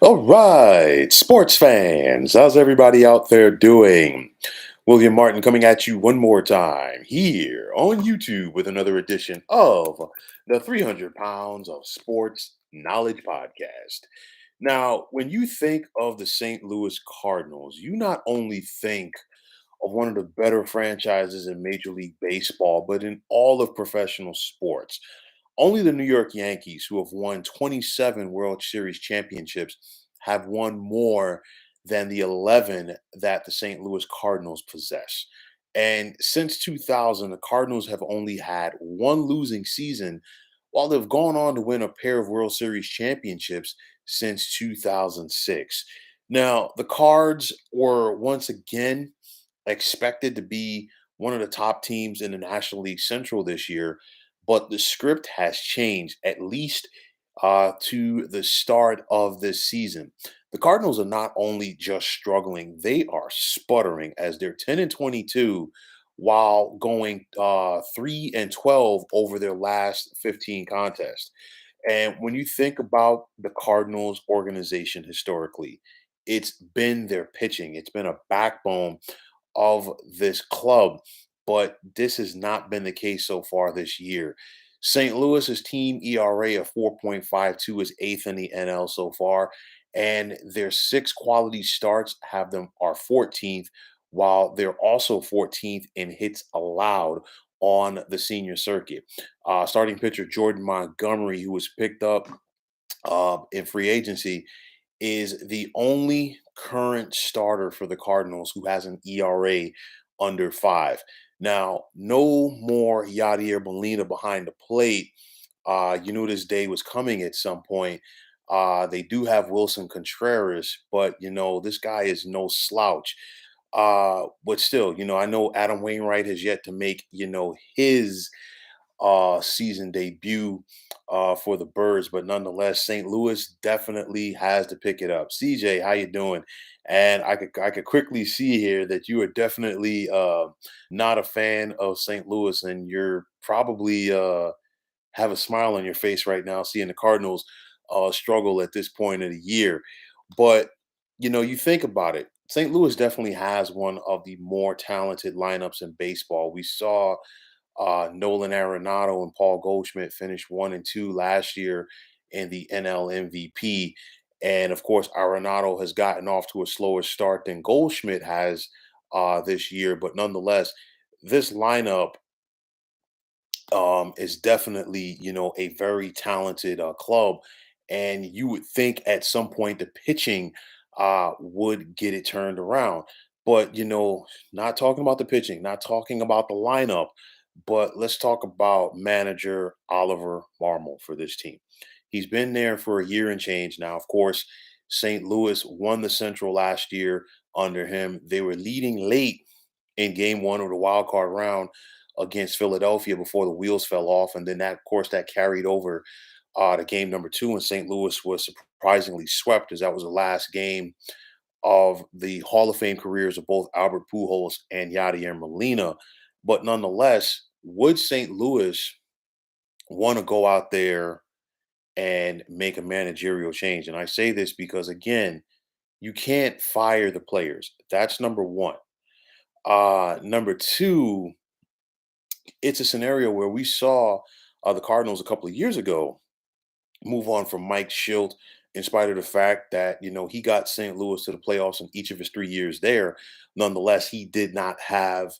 All right, sports fans, how's everybody out there doing? William Martin coming at you one more time here on YouTube with another edition of the 300 Pounds of Sports Knowledge Podcast. Now, when you think of the St. Louis Cardinals, you not only think of one of the better franchises in Major League Baseball, but in all of professional sports. Only the New York Yankees, who have won 27 World Series championships, have won more than the 11 that the St. Louis Cardinals possess. And since 2000, the Cardinals have only had one losing season, while they've gone on to win a pair of World Series championships since 2006. Now, the Cards were once again expected to be one of the top teams in the National League Central this year, but the script has changed at least to the start of this season. The Cardinals are not only just struggling, they are sputtering as they're 10 and 22 while going 3 and 12 over their last 15 contests. And when you think about the Cardinals organization historically, it's been their pitching. It's been a backbone of this club, but this has not been the case so far this year. St. Louis's team ERA of 4.52 is eighth in the NL so far, and their six quality starts have them are 14th, while they're also 14th in hits allowed on the senior circuit. Starting pitcher Jordan Montgomery, who was picked up in free agency, is the only current starter for the Cardinals who has an ERA under five. Now, no more Yadier Molina behind the plate. You knew this day was coming at some point. They do have Wilson Contreras, but this guy is no slouch. But still, I know Adam Wainwright has yet to make his season debut for the Birds, but nonetheless, St. Louis definitely has to pick it up. CJ, how you doing? And I could quickly see here that you are definitely not a fan of St. Louis, and you're probably have a smile on your face right now, seeing the Cardinals struggle at this point of the year. But you think about it. St. Louis definitely has one of the more talented lineups in baseball. We saw Nolan Arenado and Paul Goldschmidt finished 1 and 2 last year in the NL MVP. And of course, Arenado has gotten off to a slower start than Goldschmidt has this year. But nonetheless, this lineup is definitely, a very talented club. And you would think at some point the pitching would get it turned around. But, not talking about the pitching, not talking about the lineup, but let's talk about manager Oliver Marmol for this team. He's been there for a year and change now. Of course, St. Louis won the Central last year under him. They were leading late in game one of the wild card round against Philadelphia before the wheels fell off. And then that, of course, that carried over to game number two, and St. Louis was surprisingly swept as that was the last game of the Hall of Fame careers of both Albert Pujols and Yadier Molina. But nonetheless, would St. Louis want to go out there and make a managerial change? And I say this because, again, you can't fire the players. That's number one. Number two, it's a scenario where we saw the Cardinals a couple of years ago move on from Mike Schilt, in spite of the fact that he got St. Louis to the playoffs in each of his 3 years there. Nonetheless, he did not have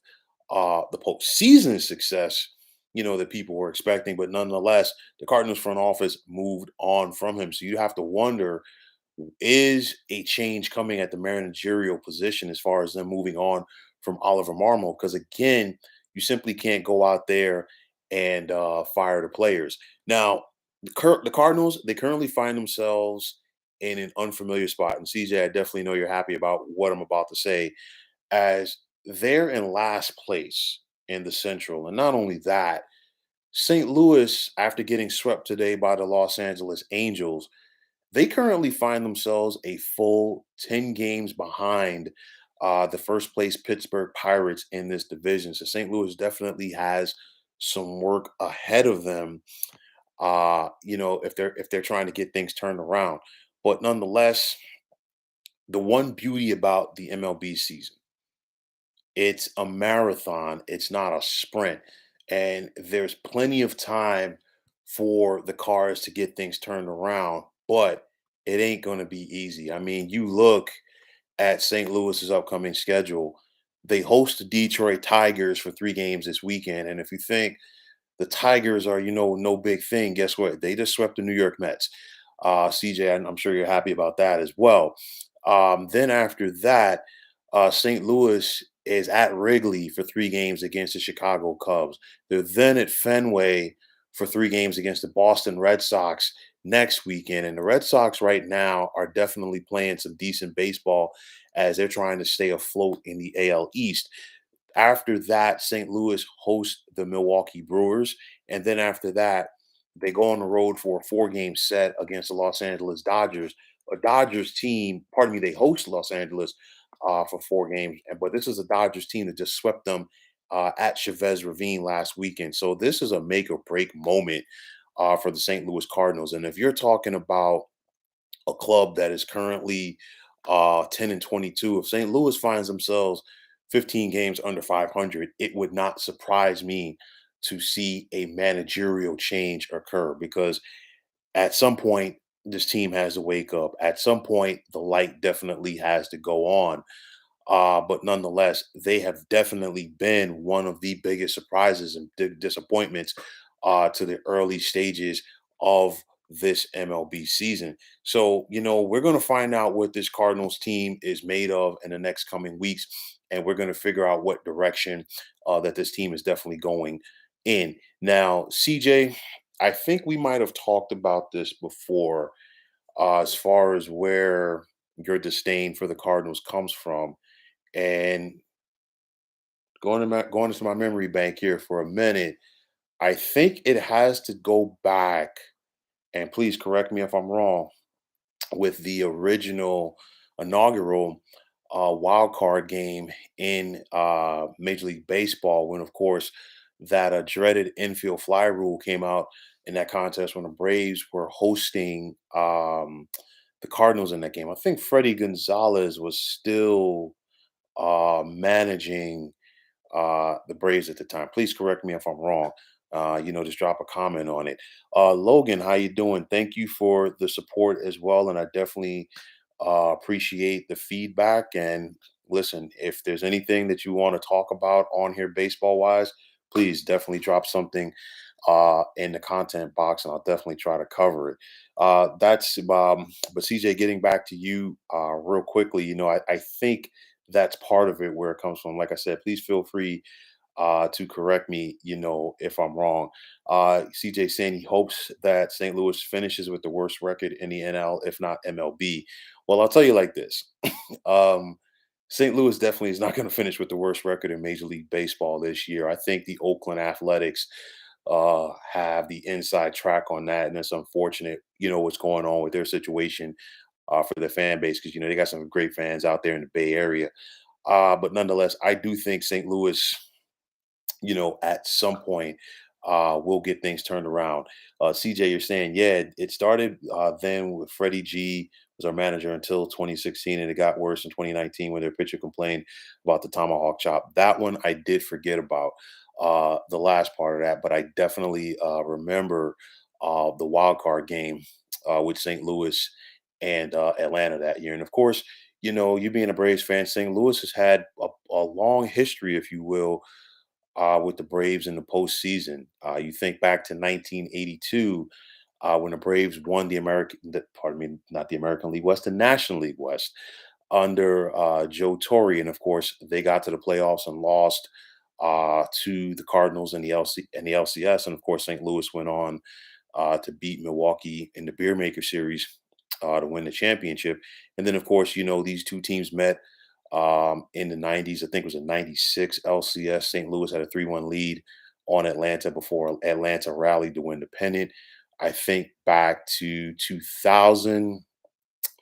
the postseason success that people were expecting. But nonetheless, the Cardinals front office moved on from him. So you have to wonder, is a change coming at the managerial position as far as them moving on from Oliver Marmol? Because again, you simply can't go out there and fire the players. Now, the Cardinals, they currently find themselves in an unfamiliar spot. And CJ, I definitely know you're happy about what I'm about to say, as they're in last place in the Central. And not only that, St. Louis, after getting swept today by the Los Angeles Angels, they currently find themselves a full 10 games behind the first place Pittsburgh Pirates in this division. So St. Louis definitely has some work ahead of them if they're trying to get things turned around. But nonetheless, the one beauty about the MLB season, it's a marathon, it's not a sprint. And there's plenty of time for the Cards to get things turned around, but it ain't going to be easy. I mean, you look at St. Louis's upcoming schedule, they host the Detroit Tigers for 3 games this weekend. And if you think the Tigers are, no big thing, guess what? They just swept the New York Mets. CJ, I'm sure you're happy about that as well. Then after that, St. Louis is at Wrigley for 3 games against the Chicago Cubs. They're then at Fenway for 3 games against the Boston Red Sox next weekend. And the Red Sox right now are definitely playing some decent baseball as they're trying to stay afloat in the AL East. After that, St. Louis hosts the Milwaukee Brewers, and then after that, they go on the road for a 4-game set against the Los Angeles Dodgers. A Dodgers team, pardon me, they host Los Angeles for 4 games, but this is a Dodgers team that just swept them at Chavez Ravine last weekend. So this is a make or break moment for the St. Louis Cardinals. And if you're talking about a club that is currently 10 and 22. If St. Louis finds themselves 15 games under 500, it would not surprise me to see a managerial change occur because at some point, this team has to wake up. At some point, the light definitely has to go on. But nonetheless, they have definitely been one of the biggest surprises and disappointments to the early stages of this MLB season. So, we're going to find out what this Cardinals team is made of in the next coming weeks, and we're going to figure out what direction that this team is definitely going in. Now, CJ, I think we might have talked about this before as far as where your disdain for the Cardinals comes from. And going into my memory bank here for a minute, I think it has to go back, and please correct me if I'm wrong, with the original inaugural wild card game in Major League Baseball, when of course that dreaded infield fly rule came out in that contest when the Braves were hosting the Cardinals in that game. I think Freddie Gonzalez was still managing the Braves at the time. Please correct me if I'm wrong. Just drop a comment on it. Logan, how you doing? Thank you for the support as well, and I definitely appreciate the feedback. And listen, if there's anything that you want to talk about on here, baseball wise, please definitely drop something in the content box, and I'll definitely try to cover it. But CJ, getting back to you real quickly, I think that's part of it where it comes from. Like I said, please feel free to correct me, if I'm wrong. CJ saying he hopes that St. Louis finishes with the worst record in the NL, if not MLB. Well, I'll tell you like this. Um, St. Louis definitely is not going to finish with the worst record in Major League Baseball this year. I think the Oakland Athletics have the inside track on that, and it's unfortunate, what's going on with their situation for their fan base because they got some great fans out there in the Bay Area. But nonetheless, I do think St. Louis, at some point, we'll get things turned around. CJ, you're saying, yeah, it started then with Freddie G was our manager until 2016, and it got worse in 2019 when their pitcher complained about the tomahawk chop. That one I did forget about the last part of that, but I definitely remember the wild card game with St. Louis and Atlanta that year. And of course, you being a Braves fan, St. Louis has had a long history, if you will, with the Braves in the postseason. You think back to 1982 when the Braves won pardon me, not the American League West, the National League West under Joe Torre, and of course they got to the playoffs and lost to the Cardinals in the LCS, and of course St. Louis went on to beat Milwaukee in the Beer Maker Series to win the championship. And then, of course, these two teams met in the 90s. I think it was a 96 LCS. St. Louis had a 3-1 lead on Atlanta before Atlanta rallied to win the pennant. I think back to 2000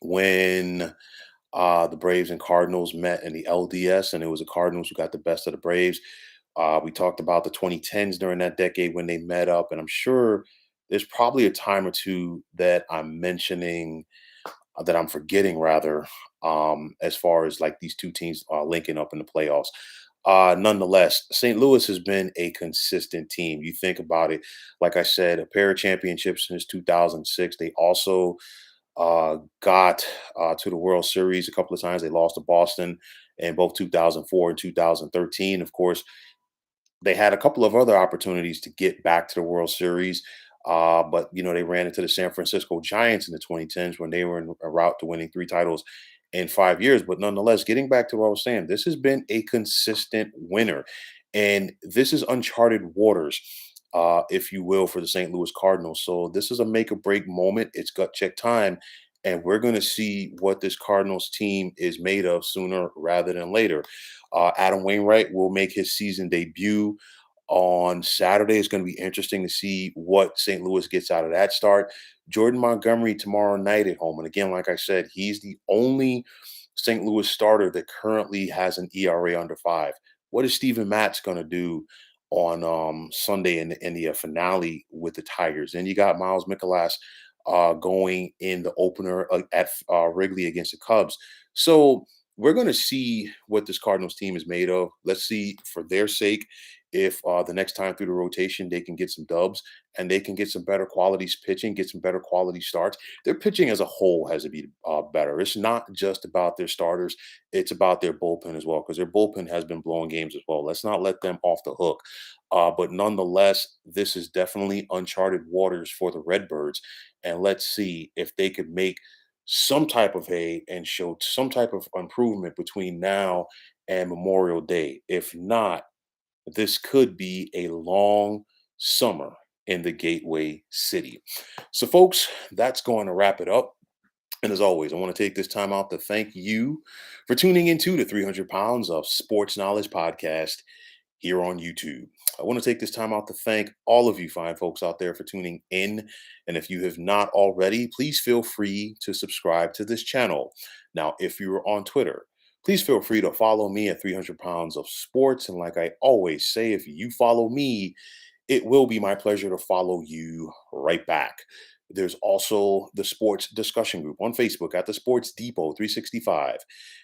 when the Braves and Cardinals met in the LDS, and it was the Cardinals who got the best of the Braves. We talked about the 2010s during that decade when they met up, and I'm sure there's probably a time or two that I'm mentioning that I'm forgetting rather, as far as like these two teams linking up in the playoffs. Nonetheless, St. Louis has been a consistent team. You think about it, like I said, a pair of championships since 2006. They also got to the World Series a couple of times. They lost to Boston in both 2004 and 2013. Of course, they had a couple of other opportunities to get back to the World Series, but they ran into the San Francisco Giants in the 2010s when they were en route to winning 3 titles in 5 years. But nonetheless, getting back to what I was saying, this has been a consistent winner, and this is uncharted waters, if you will, for the St. Louis Cardinals. So this is a make or break moment. It's gut check time, and we're going to see what this Cardinals team is made of sooner rather than later. Adam Wainwright will make his season debut on Saturday. It's going to be interesting to see what St. Louis gets out of that start. Jordan Montgomery tomorrow night at home. And again, like I said, he's the only St. Louis starter that currently has an ERA under 5. What is Steven Matz going to do on Sunday in the finale with the Tigers? And you got Miles Mikolas going in the opener at Wrigley against the Cubs. So we're going to see what this Cardinals team is made of. Let's see, for their sake, if the next time through the rotation they can get some dubs and they can get some better qualities pitching, get some better quality starts. Their pitching as a whole has to be better. It's not just about their starters; it's about their bullpen as well, because their bullpen has been blowing games as well. Let's not let them off the hook. But nonetheless, this is definitely uncharted waters for the Redbirds, and let's see if they could make some type of hay and show some type of improvement between now and Memorial Day. If not, this could be a long summer in the Gateway City. So, folks, that's going to wrap it up. And as always, I want to take this time out to thank you for tuning into the 300 Pounds of Sports Knowledge podcast here on YouTube. I want to take this time out to thank all of you fine folks out there for tuning in. And if you have not already, please feel free to subscribe to this channel. Now, if you're on Twitter, please feel free to follow me at 300 Pounds of Sports. And like I always say, if you follow me, it will be my pleasure to follow you right back. There's also the sports discussion group on Facebook at the Sports Depot 365.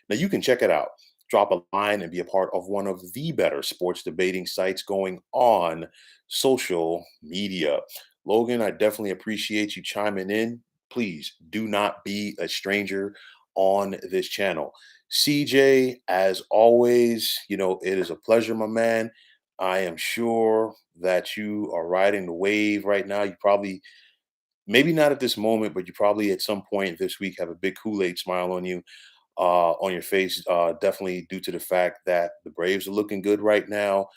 Now you can check it out. Drop a line and be a part of one of the better sports debating sites going on social media. Logan, I definitely appreciate you chiming in. Please do not be a stranger on this channel. CJ, as always, it is a pleasure, my man. I am sure that you are riding the wave right now. You probably, maybe not at this moment, but you probably at some point this week have a big Kool-Aid smile on your face, definitely due to the fact that the Braves are looking good right now.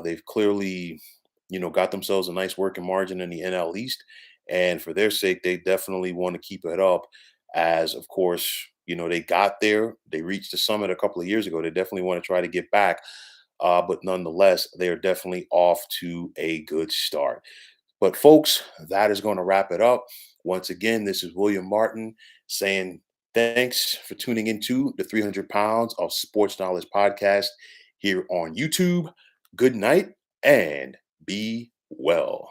They've clearly, got themselves a nice working margin in the NL East, and for their sake, they definitely want to keep it up. As of course, they got there, they reached the summit a couple of years ago. They definitely want to try to get back, but nonetheless, they are definitely off to a good start. But folks, that is going to wrap it up. Once again, this is William Martin saying thanks for tuning into the 300 Pounds of Sports Knowledge podcast here on YouTube. Good night and be well.